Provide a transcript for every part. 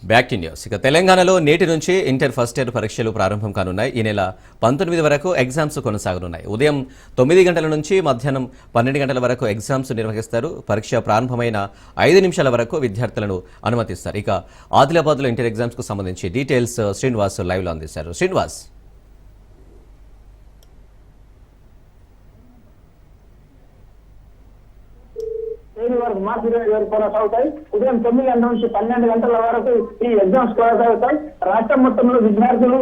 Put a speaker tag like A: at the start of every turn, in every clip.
A: Back to news. ఇక తెలంగాణలో నేటి నుంచి ఇంటర్ ఫస్ట్ ఇయర్ పరీక్షలు ప్రారంభం కానున్నాయి. ఈ నెల 19 వరకు ఎగ్జామ్స్ కొనసాగనున్నాయి. ఉదయం 9 గంటల నుంచి మధ్యాహ్నం 12 గంటల వరకు ఎగ్జామ్స్ నిర్వహిస్తారు. పరీక్ష ప్రారంభమైన 5 నిమిషాల వరకు విద్యార్థులను అనుమతిస్తారు. ఇక ఆదిలాబాద్లో ఇంటర్ ఎగ్జామ్స్ కు సంబంధించి డీటెయిల్స్ శ్రీనివాస్ లైవ్ లో అందిస్తారు. శ్రీనివాస్,
B: మార్చి 20 వరకు కొనసాగుతాయి. ఉదయం 9 గంటల నుంచి 12 గంటల వరకు ఈ ఎగ్జామ్స్ కొనసాగుతాయి. రాష్ట్రం మొత్తంలో విద్యార్థులు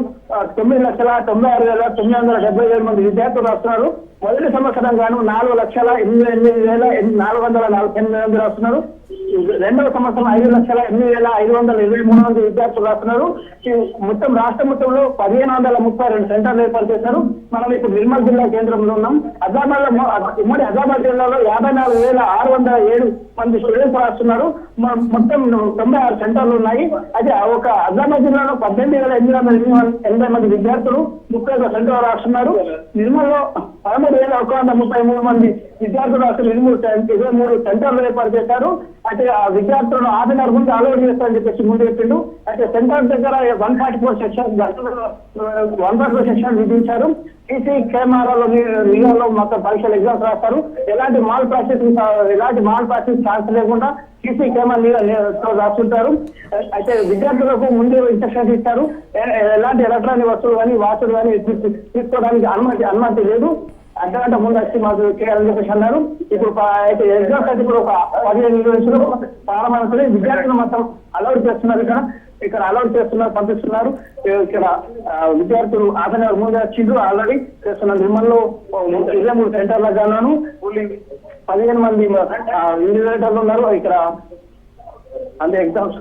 B: 9,96,977 మంది విద్యార్థులు రాస్తున్నారు. మొదటి సంవత్సరం గాను 4,88,448 మంది రాస్తున్నారు. రెండవ సంవత్సరం 5,08,523 మంది విద్యార్థులు రాస్తున్నారు. మొత్తం రాష్ట్ర మొత్తంలో 1,532 సెంటర్లు ఏర్పాటు చేశారు. మనం ఇప్పుడు నిర్మల్ జిల్లా కేంద్రంలో ఉన్నాం. ఉమ్మడి ఆదిలాబాద్ జిల్లాలో 54,607 మంది స్టూడెంట్స్ రాస్తున్నారు. మొత్తం 96 సెంటర్లు ఉన్నాయి. అయితే ఒక ఆదిలాబాద్ జిల్లాలో 18,880 మంది విద్యార్థులు 31 సెంటర్లు రాస్తున్నారు. నిర్మల్లో 13,133 మంది విద్యార్థులు రాష్ట్రం 23 సెంటర్లు ఏర్పాటు చేశారు. అయితే ఆ విద్యార్థులను ఆదినారు ముందు అలౌట్ చేస్తారని చెప్పేసి ముందు చెప్పిండు. అయితే సెంటర్ దగ్గర 144 సెక్షన్ విధించారు. సీసీ కెమెరాలో నీళ్ళలో మొత్తం పరీక్షలు ఎగ్జామ్స్ రాస్తారు. ఎలాంటి మాల్ ప్రాక్టీస్ ఛాన్స్ లేకుండా సీసీ కెమెరా రాస్తుంటారు. అయితే విద్యార్థులకు ముందు ఇన్స్ట్రక్షన్స్ ఇస్తారు. ఎలాంటి ఎలక్ట్రానిక్ వస్తువులు కానీ వాచులు కానీ తీసుకోవడానికి అనుమతి లేదు. అర్ధగంట ముందు వచ్చి మాకు చేయాలని చెప్పేసి అన్నారు. ఇప్పుడు అయితే ఎగ్జామ్స్ అయితే ఇప్పుడు ఒక 15 నిమిషాలు ప్రారంభమవుతుంది. విద్యార్థులు మొత్తం అలౌట్ చేస్తున్నారు. ఇక్కడ అలౌట్ చేస్తున్నారు, పంపిస్తున్నారు. ఇక్కడ విద్యార్థులు హాఫ్ అన్ అవర్ ముందు వచ్చిండ్రు ఆల్రెడీ చేస్తున్నారు. నిర్మల్లో 23 సెంటర్ల గాను 15 మంది ఇన్విజిలేటర్లు ఉన్నారు. ఇక్కడ అంటే ఎగ్జామ్స్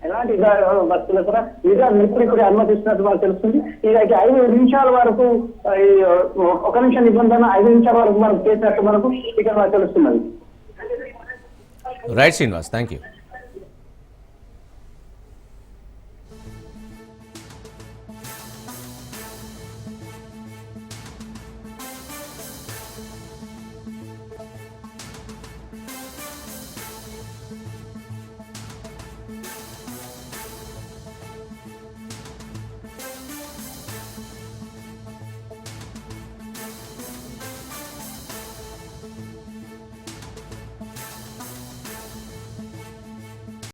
B: ఎలాంటి వస్తువులు కూడా విద్యార్థులు ఇప్పుడిప్పుడే అనుమతిస్తున్నట్టు మనకు తెలుస్తుంది. ఇదైతే 5 నిమిషాల వరకు 1 నిమిషం నిబంధన 5 నిమిషాల వరకు మనకు చేసినట్టు మనకు ఇక్కడ మనకు తెలుస్తున్నది.
A: Right Srinivas, thank you.